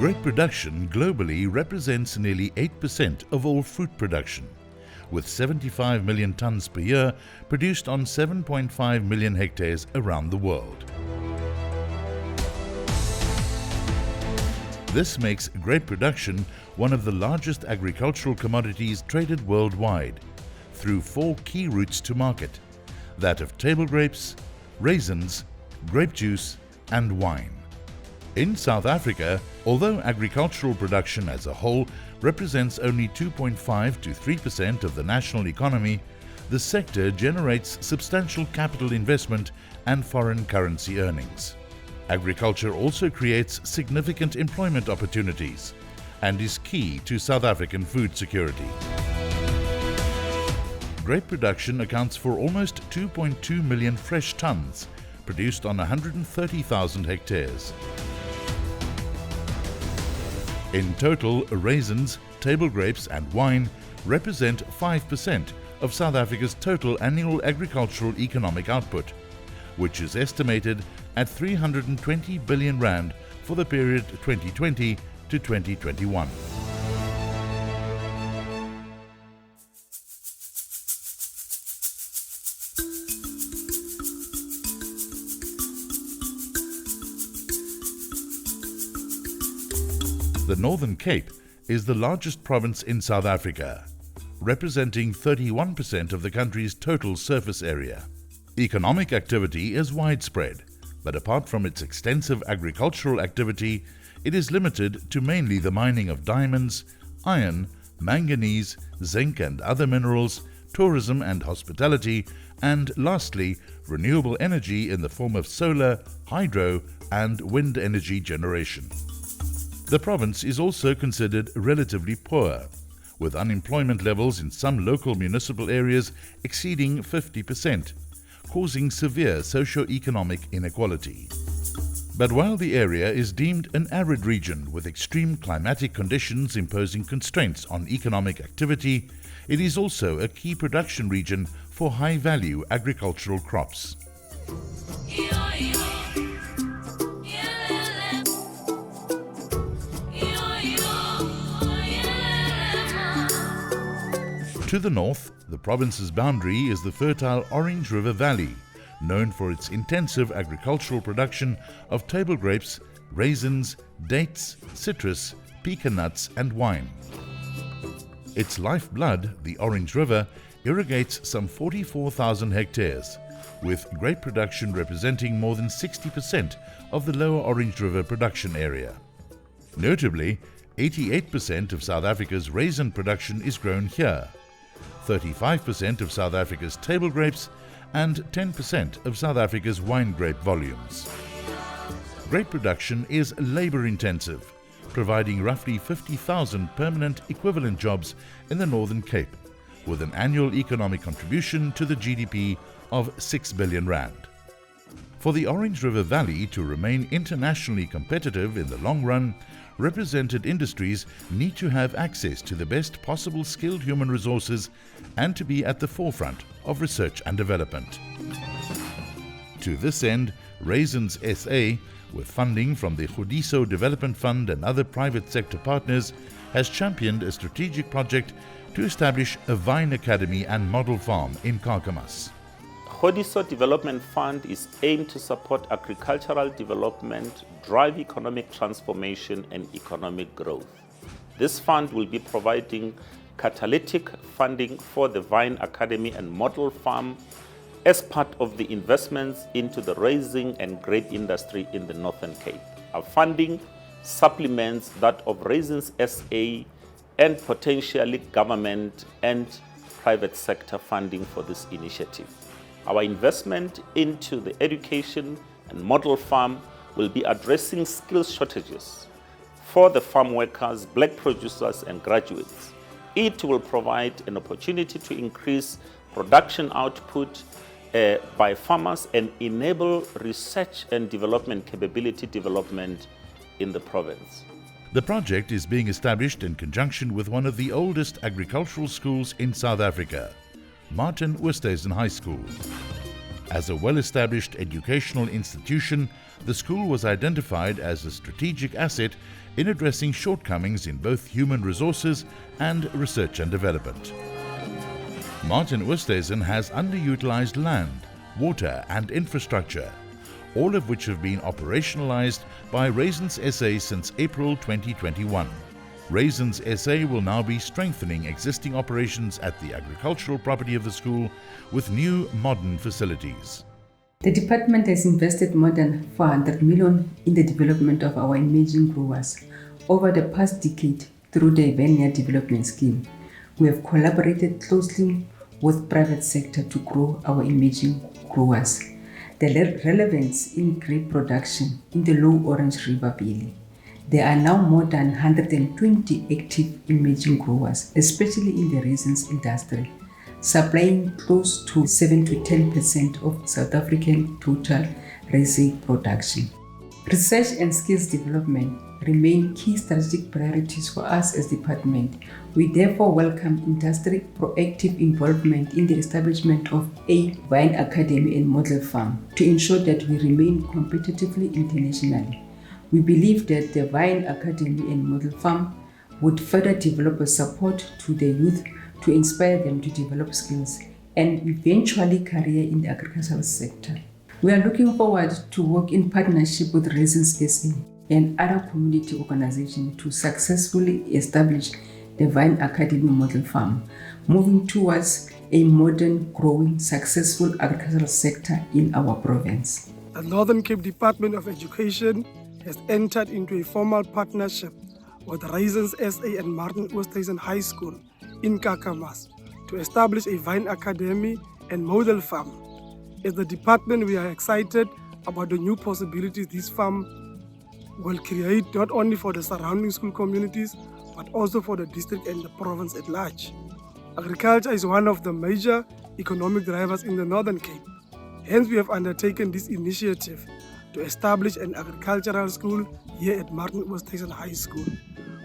Grape production globally represents nearly 8% of all fruit production, with 75 million tons per year produced on 7.5 million hectares around the world. This makes grape production one of the largest agricultural commodities traded worldwide through 4 key routes to market: that of table grapes, raisins, grape juice and wine. In South Africa, although agricultural production as a whole represents only 2.5 to 3% of the national economy, the sector generates substantial capital investment and foreign currency earnings. Agriculture also creates significant employment opportunities and is key to South African food security. Grape production accounts for almost 2.2 million fresh tons produced on 130,000 hectares. In total, raisins, table grapes and wine represent 5% of South Africa's total annual agricultural economic output, which is estimated at 320 billion rand for the period 2020 to 2021. The Northern Cape is the largest province in South Africa, representing 31% of the country's total surface area. Economic activity is widespread, but apart from its extensive agricultural activity, it is limited to mainly the mining of diamonds, iron, manganese, zinc and other minerals, tourism and hospitality, and lastly, renewable energy in the form of solar, hydro, and wind energy generation. The province is also considered relatively poor, with unemployment levels in some local municipal areas exceeding 50%, causing severe socio-economic inequality. But while the area is deemed an arid region with extreme climatic conditions imposing constraints on economic activity, it is also a key production region for high-value agricultural crops. To the north, the province's boundary is the fertile Orange River Valley, known for its intensive agricultural production of table grapes, raisins, dates, citrus, pecan nuts and wine. Its lifeblood, the Orange River, irrigates some 44,000 hectares, with grape production representing more than 60% of the lower Orange River production area. Notably, 88% of South Africa's raisin production is grown here, 35% of South Africa's table grapes, and 10% of South Africa's wine grape volumes. Grape production is labor-intensive, providing roughly 50,000 permanent equivalent jobs in the Northern Cape, with an annual economic contribution to the GDP of 6 billion rand. For the Orange River Valley to remain internationally competitive in the long run, represented industries need to have access to the best possible skilled human resources and to be at the forefront of research and development. To this end, Raisins SA, with funding from the Kgodiso Development Fund and other private sector partners, has championed a strategic project to establish a vine academy and model farm in Kakamas. Kgodiso Development Fund is aimed to support agricultural development, drive economic transformation and economic growth. This fund will be providing catalytic funding for the Vine Academy and Model Farm as part of the investments into the raisin and grape industry in the Northern Cape. Our funding supplements that of Raisins SA and potentially government and private sector funding for this initiative. Our investment into the education and model farm will be addressing skills shortages for the farm workers, black producers and graduates. It will provide an opportunity to increase production output by farmers and enable research and development capability development in the province. The project is being established in conjunction with one of the oldest agricultural schools in South Africa, Martin Oosthuizen High School. As a well-established educational institution, the school was identified as a strategic asset in addressing shortcomings in both human resources and research and development. Martin Oosthuizen has underutilized land, water and infrastructure, all of which have been operationalized by Raisins SA since April 2021. Raisins SA will now be strengthening existing operations at the agricultural property of the school with new modern facilities. The department has invested more than 400 million in the development of our emerging growers over the past decade through the Vineyard Development Scheme. We have collaborated closely with private sector to grow our emerging growers. The relevance in grape production in the Low Orange River Valley. There are now more than 120 active emerging growers, especially in the raisins industry, supplying close to 7 to 10% of South African total raisin production. Research and skills development remain key strategic priorities for us as department. We therefore welcome industry proactive involvement in the establishment of a Vine Academy and Model Farm to ensure that we remain competitively internationally. We believe that the Vine Academy and Model Farm would further develop a support to the youth to inspire them to develop skills and eventually career in the agricultural sector. We are looking forward to work in partnership with Raisins SA and other community organizations to successfully establish the Vine Academy Model Farm, moving towards a modern, growing, successful agricultural sector in our province. The Northern Cape Department of Education has entered into a formal partnership with Raisins SA and Martin Oosthuizen High School in Kakamas to establish a Vine Academy and Model Farm. As the department, we are excited about the new possibilities this farm will create not only for the surrounding school communities, but also for the district and the province at large. Agriculture is one of the major economic drivers in the Northern Cape. Hence, we have undertaken this initiative to establish an agricultural school here at Martin Oosthuizen High School,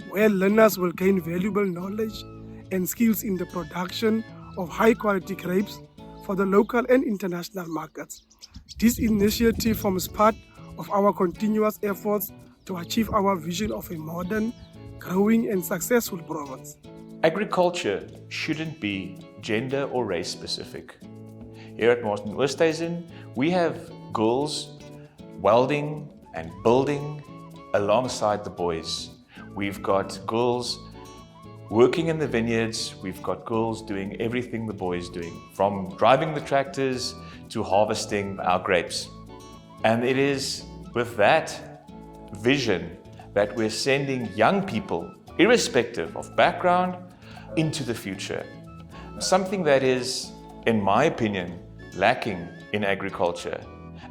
where learners will gain valuable knowledge and skills in the production of high-quality grapes for the local and international markets. This initiative forms part of our continuous efforts to achieve our vision of a modern, growing and successful province. Agriculture shouldn't be gender or race specific. Here at Martin Oosthuizen, we have girls welding and building alongside the boys. We've got girls working in the vineyards, we've got girls doing everything the boys doing, from driving the tractors to harvesting our grapes. And it is with that vision that we're sending young people, irrespective of background, into the future. Something that is, in my opinion, lacking in agriculture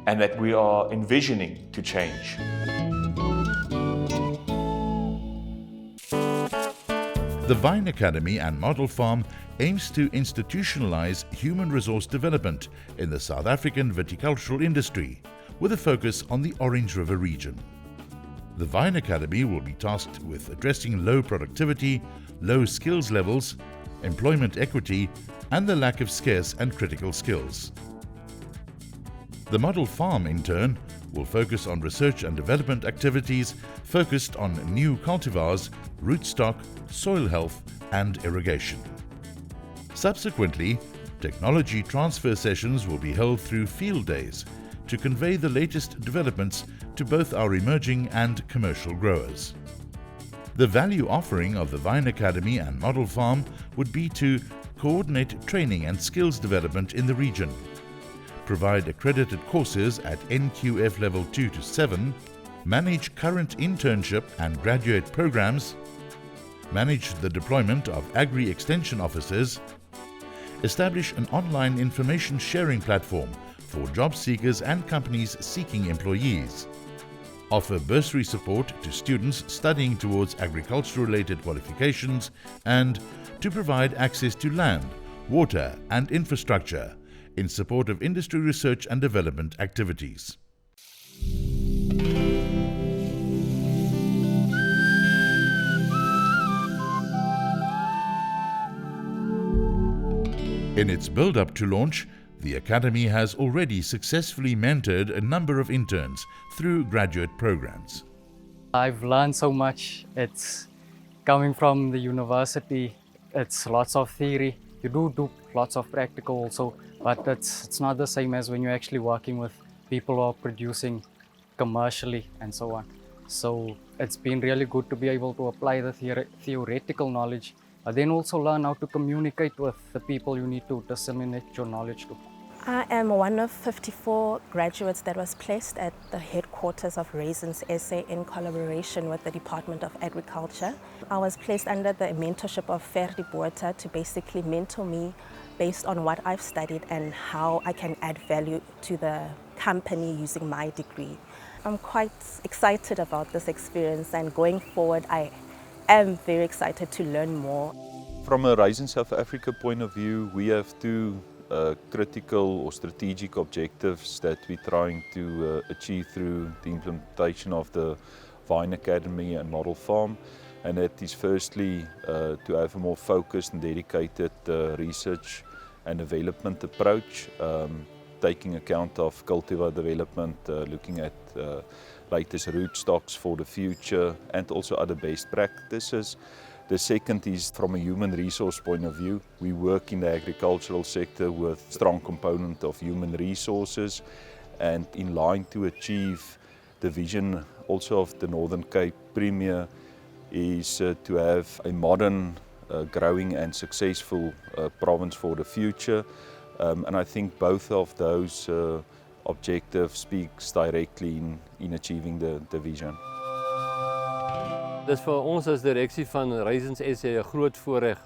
and that we are envisioning to change. The Vine Academy and Model Farm aims to institutionalize human resource development in the South African viticultural industry, with a focus on the Orange River region. The Vine Academy will be tasked with addressing low productivity, low skills levels, employment equity, and the lack of scarce and critical skills. The Model Farm, in turn, will focus on research and development activities focused on new cultivars, rootstock, soil health, and irrigation. Subsequently, technology transfer sessions will be held through field days to convey the latest developments to both our emerging and commercial growers. The value offering of the Vine Academy and Model Farm would be to coordinate training and skills development in the region, provide accredited courses at NQF Level 2 to 7, manage current internship and graduate programs, manage the deployment of Agri-Extension officers, establish an online information sharing platform for job seekers and companies seeking employees, offer bursary support to students studying towards agriculture-related qualifications, and to provide access to land, water and infrastructure in support of industry research and development activities. In its build-up to launch, The Academy has already successfully mentored a number of interns through graduate programs. I've learned so much. It's coming from the university, it's lots of theory. You do lots of practical also, but it's not the same as when you're actually working with people who are producing commercially and so on. So it's been really good to be able to apply the theoretical knowledge, but then also learn how to communicate with the people you need to disseminate your knowledge to. I am one of 54 graduates that was placed at the headquarters of Raisins SA in collaboration with the Department of Agriculture. I was placed under the mentorship of Ferdi Botha to basically mentor me based on what I've studied and how I can add value to the company using my degree. I'm quite excited about this experience, and going forward I am very excited to learn more. From a Raisins South Africa point of view, we have two critical or strategic objectives that we're trying to achieve through the implementation of the Vine Academy and Model Farm. And that is firstly to have a more focused and dedicated research and development approach, taking account of cultivar development, looking at latest rootstocks for the future and also other best practices. The second is from a human resource point of view. We work in the agricultural sector with a strong component of human resources, and in line to achieve the vision also of the Northern Cape Premier is to have a modern, growing and successful province for the future. And I think both of those objectives speaks directly in achieving the vision. Dis vir ons as direksie van Raisins SA 'n groot voorreg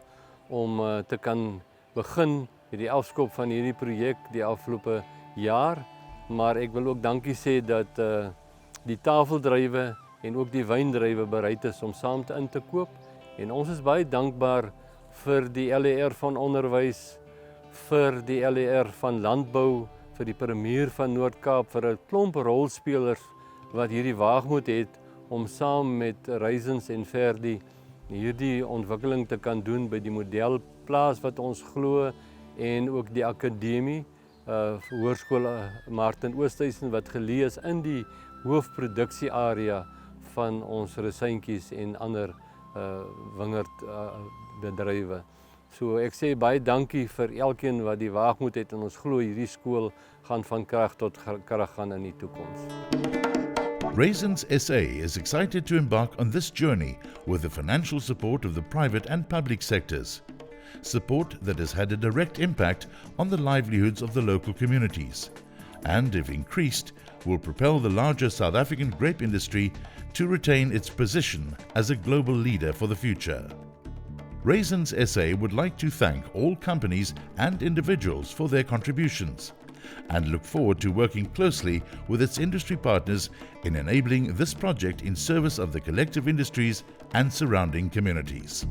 om te kan begin met die afskop van hierdie projek die afgelope jaar, maar ek wil ook dankie sê dat die tafeldrywe en ook die wyndrywe bereid is om saam in te koop, en ons is baie dankbaar vir die LER van onderwys, vir die LER van landbou, vir die premier van Noord-Kaap, vir 'n klomp rolspelers wat hierdie waagmoed het om saam met Raisins en Ferdi hierdie ontwikkeling te kan doen by die modelplaas wat ons glo, en ook die akademie, hoërskool Martin Oosthuizen wat geleë is in die hoofproduksiearea van ons rosientjies en ander wingerdbedrywe. So ek sê baie dankie vir elkeen wat die waagmoed het, en ons glo hierdie skool gaan van krag tot krag gaan in die toekoms. Raisins SA is excited to embark on this journey with the financial support of the private and public sectors. Support that has had a direct impact on the livelihoods of the local communities, and if increased, will propel the larger South African grape industry to retain its position as a global leader for the future. Raisins SA would like to thank all companies and individuals for their contributions, and look forward to working closely with its industry partners in enabling this project in service of the collective industries and surrounding communities.